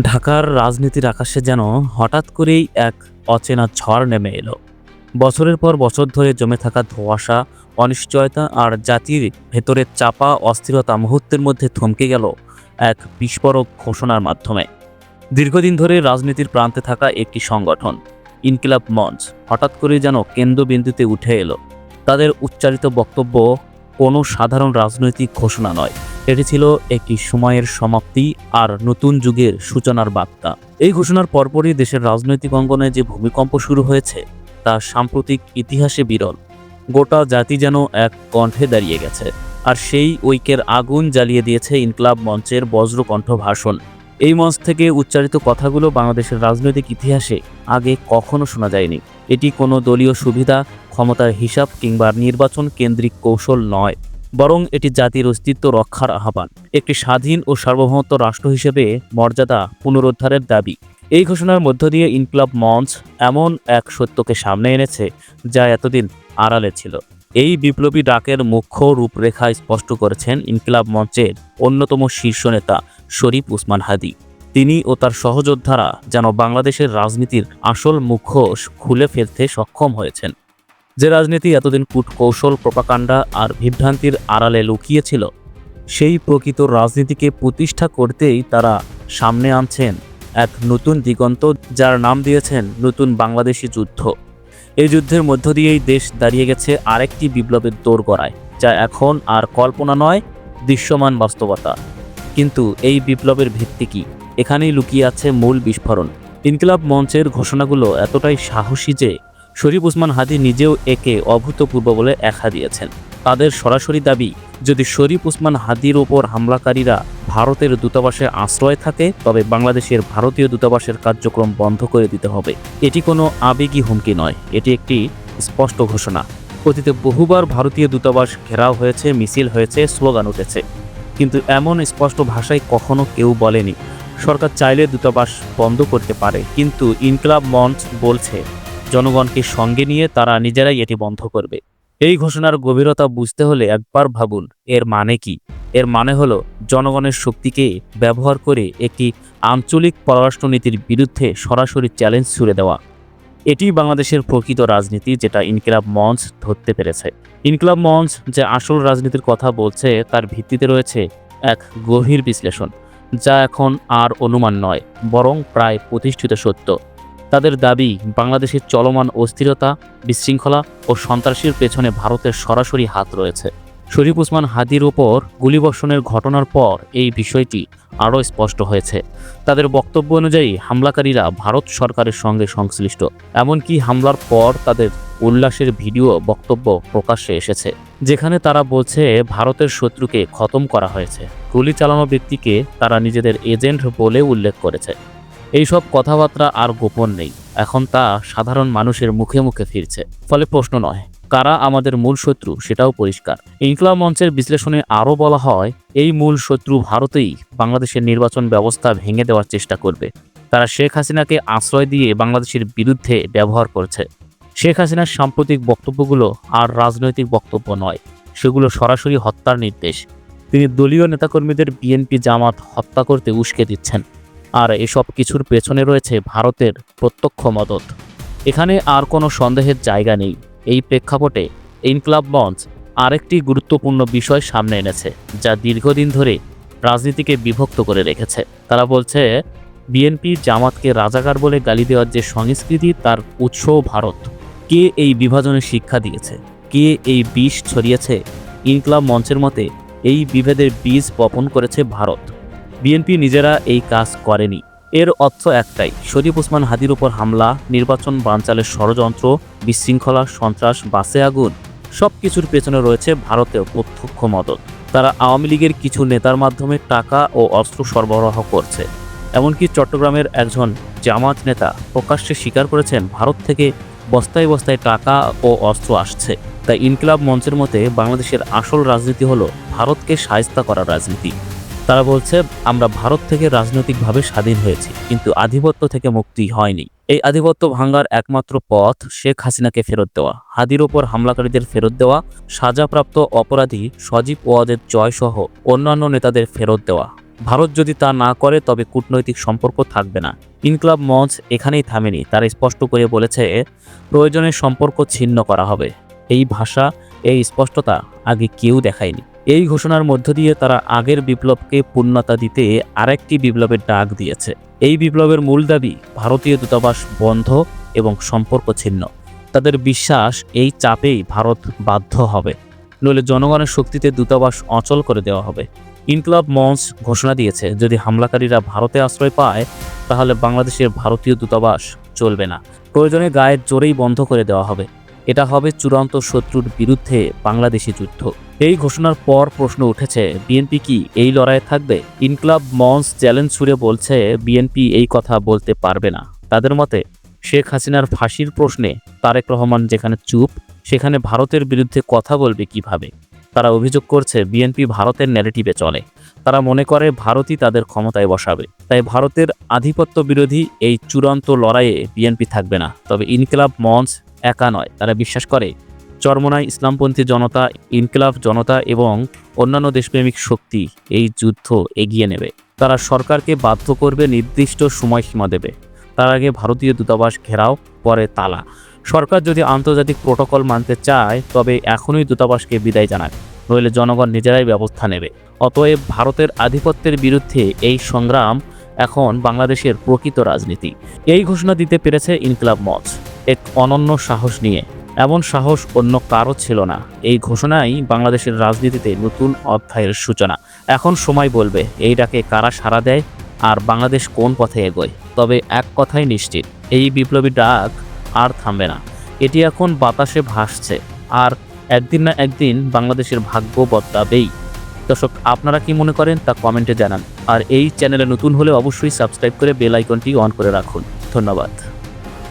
ঢাকার রাজনীতির আকাশে যেন হঠাৎ করেই এক অচেনা ঝড় নেমে এলো। বছরের পর বছর ধরে জমে থাকা ধোঁয়াশা, অনিশ্চয়তা আর জাতির ভেতরে চাপা অস্থিরতা মুহূর্তের মধ্যে থমকে গেল এক বিস্ফোরক ঘোষণার মাধ্যমে। দীর্ঘদিন ধরে রাজনীতির প্রান্তে থাকা একটি সংগঠন, ইনকিলাব মঞ্চ, হঠাৎ করে যেন কেন্দ্রবিন্দুতে উঠে এলো। তাদের উচ্চারিত বক্তব্য কোনো সাধারণ রাজনৈতিক ঘোষণা নয়, এটি ছিল একটি সময়ের সমাপ্তি আর নতুন যুগের সূচনার বার্তা। এই ঘোষণার পরপরই দেশের রাজনৈতিক অঙ্গনে যে ভূমিকম্প শুরু হয়েছে তা সাম্প্রতিক ইতিহাসে বিরল। গোটা জাতি যেন এক কণ্ঠে দাঁড়িয়ে গেছে, আর সেই ঐক্যের আগুন জ্বালিয়ে দিয়েছে ইনকিলাব মঞ্চের বজ্রকণ্ঠ ভাষণ। এই মঞ্চ থেকে উচ্চারিত কথাগুলো বাংলাদেশের রাজনৈতিক ইতিহাসে আগে কখনো শোনা যায়নি। এটি কোনো দলীয় সুবিধা, ক্ষমতার হিসাব কিংবা নির্বাচন কেন্দ্রিক কৌশল নয়, বরং এটি জাতির অস্তিত্ব রক্ষার আহ্বান, একটি স্বাধীন ও সার্বভৌমত্ব রাষ্ট্র হিসেবে মর্যাদা পুনরুদ্ধারের দাবি। এই ঘোষণার মধ্য দিয়ে ইনকিলাব মঞ্চ এমন এক সত্যকে সামনে এনেছে যা এতদিন আড়ালে ছিল। এই বিপ্লবী ডাকের মুখ্য রূপরেখা স্পষ্ট করেছেন ইনকিলাব মঞ্চের অন্যতম শীর্ষ নেতা শরীফ ওসমান হাদী। তিনি ও তার সহযোদ্ধারা যেন বাংলাদেশের রাজনীতির আসল মুখোশ খুলে ফেলতে সক্ষম হয়েছেন। যে রাজনীতি এতদিন কূটকৌশল, প্রোপাগান্ডা আর বিভ্রান্তির আড়ালে লুকিয়েছিল, সেই প্রকৃত রাজনীতিকে প্রতিষ্ঠা করতেই তারা সামনে আনছেন এক নতুন দিগন্ত, যার নাম দিয়েছেন নতুন বাংলাদেশি যুদ্ধ। এই যুদ্ধের মধ্য দিয়েই দেশ দাঁড়িয়ে গেছে আরেকটি বিপ্লবের দোরগোড়ায়, যা এখন আর কল্পনা নয়, দৃশ্যমান বাস্তবতা। কিন্তু এই বিপ্লবের ভিত্তি কি? এখানেই লুকিয়ে আছে মূল বিস্ফোরণ। ইনকিলাব মঞ্চের ঘোষণাগুলো এতটাই সাহসী যে শরীফ ওসমান হাদী নিজেও একে অভূতপূর্ব বলে আখ্যা দিয়েছেন। তাদের সরাসরি দাবি, যদি শরীফ ওসমান হাদীর ওপর হামলাকারীরা ভারতের দূতাবাসে আশ্রয় থাকে, তবে বাংলাদেশের ভারতীয় দূতাবাসের কার্যক্রম বন্ধ করে দিতে হবে। এটি কোনো আবেগী হুমকি নয়, এটি একটি স্পষ্ট ঘোষণা। অতীতে বহুবার ভারতীয় দূতাবাস ঘেরাও হয়েছে, মিছিল হয়েছে, স্লোগান উঠেছে, কিন্তু এমন স্পষ্ট ভাষায় কখনো কেউ বলেনি সরকার চাইলে দূতাবাস বন্ধ করতে পারে। কিন্তু ইনকিলাব মঞ্চ বলছে, জনগণকে সঙ্গে নিয়ে তারা নিজেরাই এটি বন্ধ করবে। এই ঘোষণার গভীরতা বুঝতে হলে একবার ভাবুন, এর মানে কি? এর মানে হলো জনগণের শক্তিকে ব্যবহার করে একটি আঞ্চলিক পররাষ্ট্রনীতির বিরুদ্ধে সরাসরি চ্যালেঞ্জ ছুড়ে দেওয়া। এটি বাংলাদেশের প্রকৃত রাজনীতি, যেটা ইনকিলাব মঞ্চ ধরতে পেরেছে। ইনকিলাব মঞ্চ যে আসল রাজনীতির কথা বলছে তার ভিত্তিতে রয়েছে এক গভীর বিশ্লেষণ, যা এখন আর অনুমান নয়, বরং প্রায় প্রতিষ্ঠিত সত্য। তাদের দাবি, বাংলাদেশের চলমান অস্থিরতা, বিশৃঙ্খলা ও সন্ত্রাসীর পেছনে ভারতের সরাসরি হাত রয়েছে। শরীফ ওসমান হাদীর ওপর গুলিবর্ষণের ঘটনার পর এই বিষয়টি আরও স্পষ্ট হয়েছে। তাদের বক্তব্য অনুযায়ী হামলাকারীরা ভারত সরকারের সঙ্গে সংশ্লিষ্ট। এমনকি হামলার পর তাদের উল্লাসের ভিডিও বক্তব্য প্রকাশ্যে এসেছে, যেখানে তারা বলছে ভারতের শত্রুকে খতম করা হয়েছে। গুলি চালানো ব্যক্তিকে তারা নিজেদের এজেন্ট বলে উল্লেখ করেছে। এইসব কথাবার্তা আর গোপন নেই, এখন তা সাধারণ মানুষের মুখে মুখে ফিরছে। ফলে প্রশ্ন নয় কারা আমাদের মূল শত্রু, সেটাও পরিষ্কার। ইনকিলাব মঞ্চের বিশ্লেষণে আরও বলা হয়, এই মূল শত্রু ভারতেই বাংলাদেশের নির্বাচন ব্যবস্থা ভেঙে দেওয়ার চেষ্টা করবে। তারা শেখ হাসিনাকে আশ্রয় দিয়ে বাংলাদেশের বিরুদ্ধে ব্যবহার করছে। শেখ হাসিনার সাম্প্রতিক বক্তব্যগুলো আর রাজনৈতিক বক্তব্য নয়, সেগুলো সরাসরি হত্যার নির্দেশ। তিনি দলীয় নেতাকর্মীদের বিএনপি জামাত হত্যা করতে উস্কে দিচ্ছেন, আর এসব কিছুর পেছনে রয়েছে ভারতের প্রত্যক্ষ মদত। এখানে আর কোনো সন্দেহের জায়গা নেই। এই প্রেক্ষাপটে ইনকিলাব মঞ্চ আরেকটি গুরুত্বপূর্ণ বিষয় সামনে এনেছে, যা দীর্ঘদিন ধরে রাজনীতিকে বিভক্ত করে রেখেছে। তারা বলছে, বিএনপি জামাতকে রাজাকার বলে গালি দেওয়ার যে সংস্কৃতি, তার উৎসও ভারত। কে এই বিভাজনের শিক্ষা দিয়েছে? কে এই বিষ ছড়িয়েছে? ইনকিলাব মঞ্চের মতে এই বিভেদের বীজ বপন করেছে ভারত। বিএনপি নিজেরা এই কাজ করেনি। এর অর্থ একটাই, শরীফ ওসমান হাদীর উপর হামলা, নির্বাচন বানচালের ষড়যন্ত্র, বিশৃঙ্খলা, সন্ত্রাস, বাসে আগুন, সব কিছুর পেছনে রয়েছে ভারতের প্রত্যক্ষ মদত। তারা আওয়ামী লীগের কিছু নেতার মাধ্যমে টাকা ও অস্ত্র সরবরাহ করছে। এমনকি চট্টগ্রামের একজন জামাত নেতা প্রকাশ্যে স্বীকার করেছেন, ভারত থেকে বস্তায় বস্তায় টাকা ও অস্ত্র আসছে। তাই ইনকিলাব মঞ্চের মতে বাংলাদেশের আসল রাজনীতি হলো ভারতকে শায়েস্তা করার রাজনীতি। তারা বলছে, আমরা ভারত থেকে রাজনৈতিকভাবে স্বাধীন হয়েছি, কিন্তু আধিপত্য থেকে মুক্তি হয়নি। এই আধিপত্য ভাঙার একমাত্র পথ শেখ হাসিনাকে ফেরত দেওয়া, হাদীর ওপর হামলাকারীদের ফেরত দেওয়া, সাজাপ্রাপ্ত অপরাধী সজীব ওয়াজেদ জয় সহ অন্যান্য নেতাদের ফেরত দেওয়া। ভারত যদি তা না করে তবে কূটনৈতিক সম্পর্ক থাকবে না। ইনকলাব মঞ্চ এখানেই থামেনি, তারা স্পষ্ট করে বলেছে প্রয়োজনে সম্পর্ক ছিন্ন করা হবে। এই ভাষা, এই স্পষ্টতা আগে কেউ দেখায়নি। এই ঘোষণার মধ্য দিয়ে তারা আগের বিপ্লবকে পূর্ণতা দিতে আরেকটি বিপ্লবের ডাক দিয়েছে। এই বিপ্লবের মূল দাবি ভারতীয় দূতাবাস বন্ধ এবং সম্পর্ক ছিন্ন। তাদের বিশ্বাস এই চাপেই ভারত বাধ্য হবে, নইলে জনগণের শক্তিতে দূতাবাস অচল করে দেওয়া হবে। ইনকলাব মঞ্চ ঘোষণা দিয়েছে যদি হামলাকারীরা ভারতে আশ্রয় পায় তাহলে বাংলাদেশের ভারতীয় দূতাবাস চলবে না, প্রয়োজনে গায়ের জোরেই বন্ধ করে দেওয়া হবে। এটা হবে চূড়ান্ত শত্রুর বিরুদ্ধে বাংলাদেশি যুদ্ধ। এই ঘোষণার পর প্রশ্ন উঠেছে, বিএনপি কি এই লড়াইয়ে থাকবে? ইনকলাব মঞ্চ চ্যালেঞ্জ ছুড়ে বলছে বিএনপি এই কথা বলতে পারবে না। তাদের মতে শেখ হাসিনার ফাঁসির প্রশ্নে তারেক রহমান যেখানে চুপ, সেখানে ভারতের বিরুদ্ধে কথা বলবে কিভাবে? তারা অভিযোগ করছে বিএনপি ভারতের ন্যারেটিভে চলে। তারা মনে করে ভারতই তাদের ক্ষমতায় বসাবে। তাই ভারতের আধিপত্য বিরোধী এই চূড়ান্ত লড়াইয়ে বিএনপি থাকবে না। তবে ইনকলাব মঞ্চ একা নয়, তারা বিশ্বাস করে চরমোনাই ইসলামপন্থী জনতা, ইনকলাব জনতা এবং অন্যান্য দেশপ্রেমিক শক্তি এই যুদ্ধ এগিয়ে নেবে। তারা সরকারকে বাধ্য করবে, নির্দিষ্ট সময়সীমা দেবে। তার আগে ভারতীয় দূতাবাস ঘেরাও, পরে তালা। সরকার যদি আন্তর্জাতিক প্রোটোকল মানতে চায় তবে এখনই দূতাবাসকে বিদায় জানাক, নইলে জনগণ নিজেরাই ব্যবস্থা নেবে। অতএব ভারতের আধিপত্যের বিরুদ্ধে এই সংগ্রাম এখন বাংলাদেশের প্রকৃত রাজনীতি। এই ঘোষণা দিতে পেরেছে ইনকলাব মঞ্চ এক অনন্য সাহস নিয়ে। এমন সাহস অন্য কারো ছিল না। এই ঘোষণাই বাংলাদেশের রাজনীতিতে নতুন অধ্যায়ের সূচনা। এখন সময় বলবে এই ডাকে কারা সাড়া দেয় আর বাংলাদেশ কোন পথে এগোয়। তবে এক কথাই নিশ্চিত, এই বিপ্লবী ডাক আর থামবে না। এটি এখন বাতাসে ভাসছে, আর একদিন না একদিন বাংলাদেশের ভাগ্য বদলাবেই। দর্শক, আপনারা কি মনে করেন তা কমেন্টে জানান। আর এই চ্যানেলে নতুন হলে অবশ্যই সাবস্ক্রাইব করে বেল আইকনটি অন করে রাখুন। ধন্যবাদ।